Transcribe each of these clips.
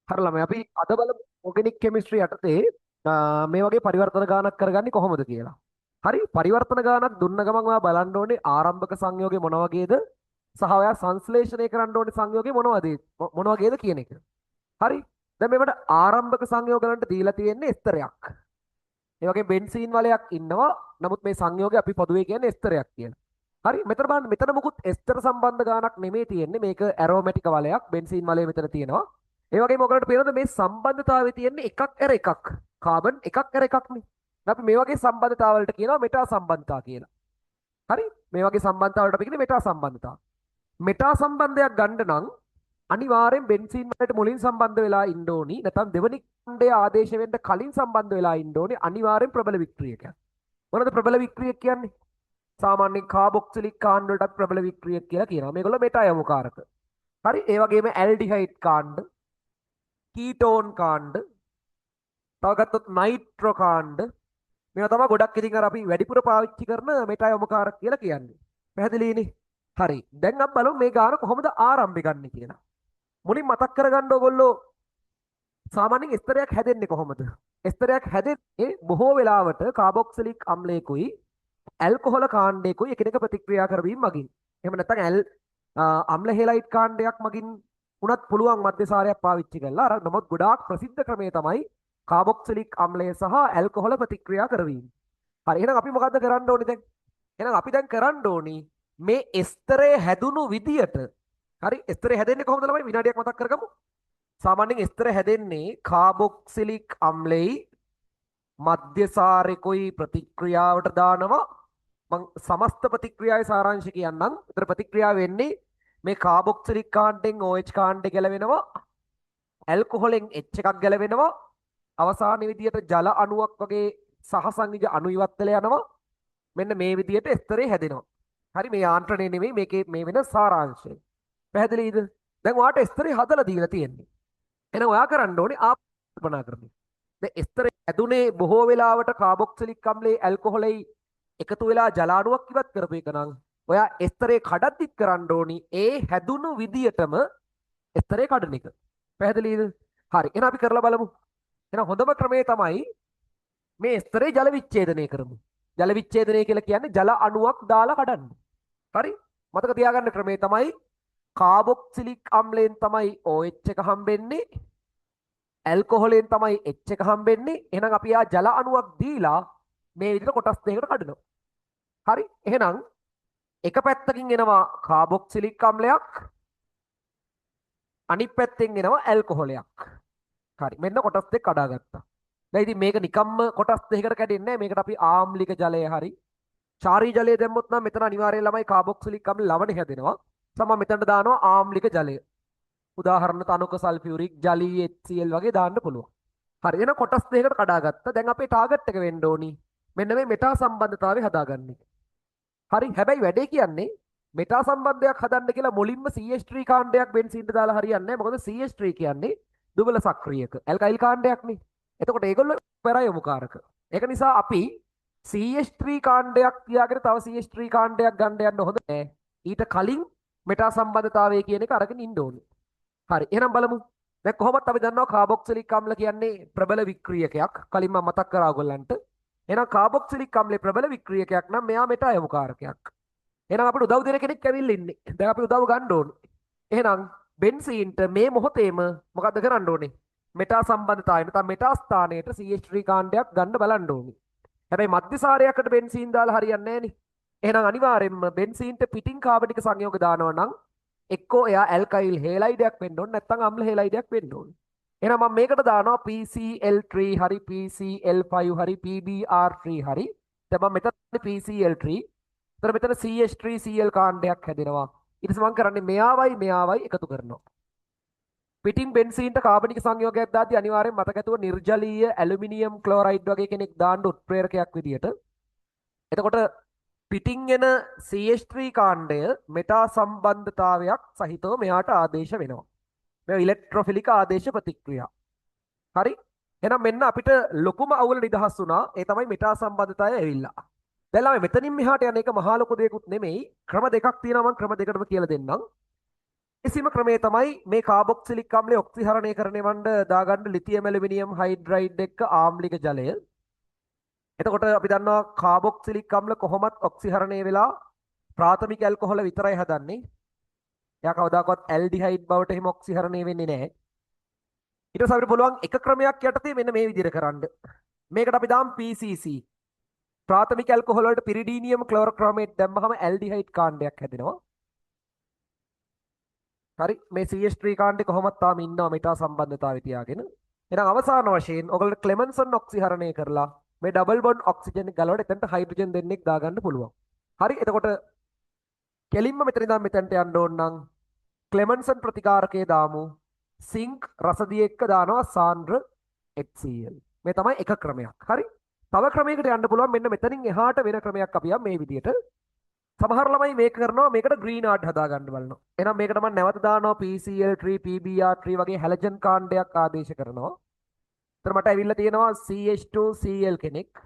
හරි ළමයි අපි අද බලමු ඕගනික් කෙමිස්ට්‍රි යටතේ මේ වගේ පරිවර්තන ගානක් කරගන්නේ කොහොමද කියලා. හරි පරිවර්තන ගානක් දුන්න ගමන් ඔයා බලන්න ඕනේ ආරම්භක සංයෝගේ මොන වගේද සහ ඔයා සංශ්ලේෂණය කරන්න ඕනේ සංයෝගේ මොන වගේද කියන එක. හරි දැන් මේකට ආරම්භක සංයෝග වලට දීලා තියෙන්නේ ස්තරයක්. ඒ වගේ බෙන්සීන් වලයක් ඉන්නවා. නමුත් මේ සංයෝගය අපි පොදුවේ කියන්නේ ස්තරයක් කියලා. හරි මෙතන බලන්න මෙතන මුකුත් ස්තර සම්බන්ධ ගානක් නෙමෙයි තියෙන්නේ. මේක ඇරෝමැටික වලයක් බෙන්සීන් වලය මෙතන තියෙනවා. ඒ වගේම ඔයගලන්ට පේනවද මේ සම්බන්ධතාවයේ තියෙන්නේ එකක් ඇර එකක්. කාබන් එකක් ඇර එකක්නේ. අපි මේ වගේ සම්බන්ධතාවලට කියනවා මෙටා සම්බන්ධතා කියලා. හරි මේ වගේ සම්බන්ධතාවලට අපි කියන්නේ මෙටා සම්බන්ධතා. මෙටා සම්බන්ධයක් ගන්න නම් අනිවාර්යෙන් බෙන්සීන් වලට මුලින් සම්බන්ධ වෙලා ඉන්න ඕනි. නැත්නම් දෙවෙනි ඛණ්ඩයේ ආදේශ වෙන්න කලින් සම්බන්ධ වෙලා ඉන්න ඕනි. අනිවාර්යෙන් ප්‍රබල වික්‍රියකයක්. මොනවද ප්‍රබල වික්‍රියක කියන්නේ? සාමාන්‍යයෙන් කාබොක්සිලික් කාණ්ඩ වලට අපි ප්‍රබල වික්‍රියක කියලා කියනවා. මේගොල්ලෝ මෙටා යමුකාරක. හරි ඒ වගේම ඇල්ඩිහයිඩ් කාණ්ඩ, කීටෝන් කාණ්ඩ, තව ගත්තොත් නයිට්‍රෝ කාණ්ඩ මේවා තමයි ගොඩක් ඉතින් අර අපි වැඩිපුර පාවිච්චි කරන මෙටා යමුකාරක කියලා කියන්නේ. පැහැදිලිනේ? හරි. දැන් අපි බලමු මේ ගාන කොහොමද ආරම්භය ගන්න කියලා. මුලින් මතක් කරගන්න ඕගොල්ලෝ සාමාන්‍යයෙන් ස්තරයක් හැදෙන්නේ කොහොමද? ස්තරයක් හැදෙන්නේ බොහෝ වෙලාවට කාබොක්සිලික් අම්ලයකුයි ඇල්කොහොල කාණ්ඩයකුයි එකිනෙක ප්‍රතික්‍රියා කරවීම මගින්. එහෙම නැත්නම් අම්ල හෙලයිඩ් කාණ්ඩයක් මගින් උනත් පුළුවන් මධ්‍යසාරයක් පාවිච්චි කරලා අර නමුත් ගොඩාක් ප්‍රසිද්ධ ක්‍රමය තමයි කාබොක්සිලික් අම්ලය සහ ඇල්කොහොල ප්‍රතික්‍රියා කරවීම. හරි එහෙනම් අපි මොකද්ද කරන්න ඕනේ දැන්? එහෙනම් අපි දැන් කරන්න ඕනේ මේ ස්තරය හැදුණු විදියට. හරි ස්තරය හැදෙන්නේ කොහොමද ළමයි? විනාඩියක් මතක් කරගමු. සාමාන්‍යයෙන් ස්තර හැදෙන්නේ කාබොක්සිලික් අම්ලෙයි මධ්‍යසාරෙකුයි ප්‍රතික්‍රියාවට දානවා. මම සමස්ත ප්‍රතික්‍රියාවේ සාරාංශය කියන්නම්. උතර ප්‍රතික්‍රියාව වෙන්නේ මේ කාබොක්සිලික් කාණ්ඩෙන් OH කාණ්ඩය ගැලවෙනවා. ඇල්කොහොලෙන් H එකක් ගැලවෙනවා. අවසාන විදියට ජල අණුවක් වගේ සහසංයුජ අණු ඉවත් වෙලා යනවා. මෙන්න මේ විදියට ස්තරේ හැදෙනවා. හරි මේ යාන්ත්‍රණය නෙමෙයි මේකේ මේ වෙන සාරාංශය. පැහැදිලිද? දැන් ඔයාට ස්තරේ හදලා දීලා තියෙන්නේ. එහෙනම් ඔයා කරන්න ඕනේ ආපල්පනා කරන්න. දැන් ස්තරේ හැදුනේ බොහෝ වෙලාවට කාබොක්සිලික් අම්ලයේ ඇල්කොහොලයි එකතු වෙලා ජලාණුවක් ඉවත් කරපු එක නම් ඔයා ස්තරේ කඩද්දිත් කරන්න ඕනි ඒ හැදුණු විදියටම ස්තරේ කඩන එක. පැහැදිලිද? හරි. එහෙනම් අපි කරලා බලමු. එහෙනම් හොඳම ක්‍රමය තමයි මේ ස්තරේ ජල විච්ඡේදනය කරමු. ජල විච්ඡේදනය කියලා කියන්නේ ජල අණුවක් දාලා කඩන්න. හරි? මතක තියාගන්න ක්‍රමය තමයි කාබොක්සිලික් අම්ලයෙන් තමයි OH එක හම්බෙන්නේ. ඇල්කොහොලෙන් තමයි H එක හම්බෙන්නේ. එහෙනම් අපි ආ ජල අණුවක් දීලා මේ විදිහට කොටස් දෙකකට කඩනවා. හරි? එහෙනම් එක පැත්තකින් එනවා කාබොක්සිලික් අම්ලයක් අනිත් පැත්තෙන් එනවා ඇල්කොහොලයක්. හරි. මෙන්න කොටස් දෙක කඩාගත්තා. දැන් ඉතින් මේක නිකම්ම කොටස් දෙකකට කැඩෙන්නේ නැහැ. මේකට අපි ආම්ලික ජලය හරි ඡාරී ජලය දැම්මොත් නම් මෙතන අනිවාර්යයෙන් ළමයි කාබොක්සිලික් අම්ල ලවණය හැදෙනවා. සම මෙතනට දානවා ආම්ලික ජලය. උදාහරණ තනුක සල්ෆියුරික් ජලී HCl වගේ දාන්න පුළුවන්. හරි. එහෙනම් කොටස් දෙකකට කඩාගත්තා. දැන් අපේ ටාගට් එක වෙන්න ඕනි මෙන්න මේ මෙටා සම්බන්ධතාවය හදාගන්න එක. හරි. හැබැයි වැඩේ කියන්නේ මෙටා සම්බන්ධයක් හදන්න කියලා මුලින්ම CH3 කාණ්ඩයක් බෙන්සීන්ට දාලා හරියන්නේ නැහැ. මොකද CH3 කියන්නේ දුබල සක්‍රියක ඇල්කයිල් කාණ්ඩයක්නේ. එතකොට ඒගොල්ලෝ පෙරයමුකාරක. ඒක නිසා අපි CH3 කාණ්ඩයක් තියාගෙන තව CH3 කාණ්ඩයක් ගන්න යන්න හොඳ නෑ. ඊට කලින් මෙටා සම්බන්ධතාවය කියන එක අරගෙන ඉන්න ඕනේ. හරි. එහෙනම් බලමු. දැන් කොහොමද අපි දන්නවා කාබොක්සිලික් අම්ල කියන්නේ ප්‍රබල වික්‍රියකයක්. කලින් මම මතක් කරා ඔයගොල්ලන්ට. එහෙනම් කාබොක්සිලික් අම්ලේ ප්‍රබල වික්‍රියකයක් නම් මෙයා මෙටා යමුකාරකයක්. එහෙනම් අපිට උදව් දෙන කෙනෙක් ඇවිල්ලා ඉන්නේ. දැන් අපි උදව් ගන්න ඕනේ. එහෙනම් බෙන්සීන්ට මේ මොහොතේම මොකද්ද කරන්න ඕනේ? මෙටා සම්බන්ධතාවය නැත්නම් මෙටා ස්ථානයට CH3 කාණ්ඩයක් ගන්න බලන්න ඕනේ. හැබැයි මධ්‍යසාරයකට බෙන්සීන් දාලා හරියන්නේ නැහනේ. එහෙනම් අනිවාර්යයෙන්ම බෙන්සීන්ට පිටින් කාබනික සංයෝග දානවා නම් එක්කෝ එයා ඇල්කයිල් හේලයිඩයක් වෙන්න ඕනේ නැත්නම් අම්ල හේලයිඩයක් වෙන්න ඕනේ. එහෙනම් මම මේකට දානවා PCl3 හරි PCl5 හරි PBr3 හරි. දැන් මම මෙතන PCl3. එතන මෙතන CH3Cl කාණ්ඩයක් හැදෙනවා. ඊට පස්සේ මම කරන්නේ මෙයාවයි එකතු කරනවා. පිටින් බෙන්සීන්ට කාබනික සංයෝගයක් දාද්දී අනිවාර්යෙන් මතක ඇතුව නිර්ජලීය ඇලුමිනියම් ක්ලෝරයිඩ් වගේ කෙනෙක් දාන්න උත්ප්‍රේරකයක් විදියට. එතකොට පිටින් එන CH3 කාණ්ඩය මෙටා සම්බන්ධතාවයක් සහිතව මෙයාට ආදේශ වෙනවා. මේ ඉලෙක්ට්‍රොෆිලික ආදේශ ප්‍රතික්‍රියා. හරි? එහෙනම් මෙන්න අපිට ලොකුම අවුල නිදහස් වුණා. ඒ තමයි මෙටා සම්බන්ධතාවය ඇවිල්ලා. දැන් ළමයි මෙතනින් මෙහාට යන එක මහා ලොකු දෙයක්ුත් නෙමෙයි. ක්‍රම දෙකක් තියෙනවා මම ක්‍රම දෙකටම කියලා දෙන්නම්. ලේසිම ක්‍රමය තමයි මේ කාබොක්සිලික් අම්ලය ඔක්සිහරණය කරන වණ්ඩ දාගන්න ලිතියම් ඇලුමිනියම් හයිඩ්‍රයිඩ් එක්ක ආම්ලික ජලය. එතකොට අපි දන්නවා කාබොක්සිලික් අම්ල කොහොමත් ඔක්සිහරණය වෙලා ප්‍රාථමික ඇල්කොහොල විතරයි හදන්නේ. එයා කවදාකවත් ඇල්ඩිහයිඩ් බවට එහෙම ඔක්සිහරණය වෙන්නේ නැහැ. ඊට පස්සේ අපිට පුළුවන් එක ක්‍රමයක් යටතේ මෙන්න මේ විදිහට කරන්න. මේකට අපි දාමු PCC. ප්‍රාථමික ඇල්කොහොල වලට පිරිඩීනියම් ක්ලෝරෝක්‍රෝමේට් දැම්මහම ඇල්ඩිහයිඩ් කාණ්ඩයක් හැදෙනවා. හරි මේ CH3 කාණ්ඩේ කොහොමද තාම ඉන්නවා මෙටා සම්බන්ධතාවය තියාගෙන. එහෙනම් අවසාන වශයෙන් ඔයගොල්ලෝ ක්ලෙමන්සන් ඔක්සිහරණය කරලා මේ ඩබල් බොන්ඩ් ඔක්සිජන් ගලවලා එතනට හයිඩ්‍රජන් දෙන්නෙක් දාගන්න පුළුවන්. හරි එතකොට කෙලින්ම මෙතන ඉඳන් මෙතනට යන්න ඕන නම් ක්ලෙමන්සන් ප්‍රතිකාරකයේ දාමු. සිංක් රසදිය එක්ක දානවා සාන්ද්‍ර HCl. මේ තමයි එක ක්‍රමයක්. හරි. තව ක්‍රමයකට යන්න පුළුවන් මෙන්න මෙතනින් එහාට වෙන ක්‍රමයක් අපි යම් මේ විදිහට. සමහර ළමයි මේක කරනවා මේකට ග්‍රීන් ආඩ් හදා ගන්න බලනවා. එහෙනම් මේකට මම නැවත දානවා PCl3 PBr3 වගේ හැලජන් කාණ්ඩයක් ආදේශ කරනවා. එතන මට ඇවිල්ලා තියෙනවා CH2Cl කෙනෙක්.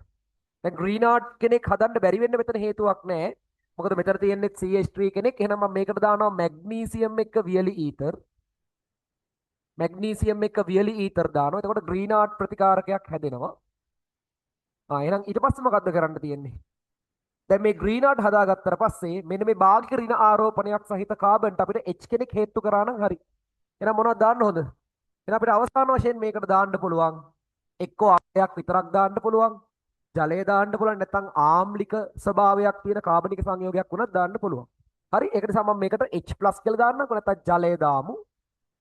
දැන් ග්‍රීන් ආඩ් කෙනෙක් හදන්න බැරි වෙන්න මෙතන හේතුවක් නැහැ. මොකද මෙතන තියෙන්නේ CH3 කෙනෙක්. එහෙනම් මම මේකට දානවා මැග්නීසියම් එක්ක වියලි ඊතර්. මැග්නීසියම් එක්ක වියලි ඊතර් දානවා. එතකොට ග්‍රීන් ආඩ් ප්‍රතිකාරකයක් හැදෙනවා. එහෙනම් ඊට පස්සේ මොකද්ද කරන්න තියෙන්නේ? දැන් මේ ග්‍රීන් ආඩ් හදාගත්තට පස්සේ මෙන්න මේ භාගික ඍණ ආරෝපණයක් සහිත කාබන්ට අපිට H කෙනෙක් හේතු කරා නම් හරි. එහෙනම් මොනවද දාන්න හොඳ? එහෙනම් අපිට අවසාන වශයෙන් මේකට දාන්න පුළුවන් එක්කෝ ආයයක් විතරක් දාන්න පුළුවන්. ජලය දාන්න පුළුවන් නැත්නම් ආම්ලික ස්වභාවයක් තියෙන කාබනික සංයෝගයක් වුණත් දාන්න පුළුවන්. හරි ඒක නිසා මම මේකට H+ කියලා දාන්නම්කො නැත්නම් ජලය දාමු.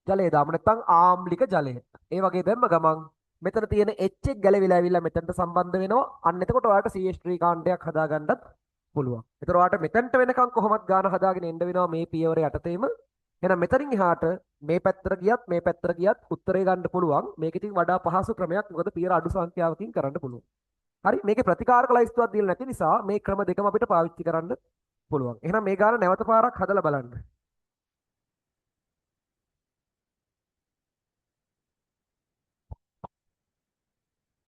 ජලය දාමු නැත්නම් ආම්ලික ජලය. ඒ වගේ දැම්ම ගමන් මෙතන තියෙන H එක ගැලවිලා ඇවිල්ලා මෙතනට සම්බන්ධ වෙනවා. අන්න එතකොට ඔයාලට CH3 කාණ්ඩයක් හදාගන්නත් පුළුවන්. ඒතර ඔයාලට මෙතනට වෙනකන් කොහොමත් ගාන හදාගෙන එන්න වෙනවා මේ පියවර යටතේම. එහෙනම් මෙතනින් එහාට මේ පැත්තට ගියත් මේ පැත්තට ගියත් උත්තරේ ගන්න පුළුවන්. මේක ඉතින් වඩා පහසු ක්‍රමයක්. මොකද පියවර අඩු සංඛ්‍යාවකින් කරන්න පුළුවන්. හරි මේකේ ප්‍රතිකාරක ලයිස්තුවක් දීලා නැති නිසා මේ ක්‍රම දෙකම අපිට පාවිච්චි කරන්න පුළුවන්. එහෙනම් මේ ගාන නැවත පාරක් හදලා බලන්න.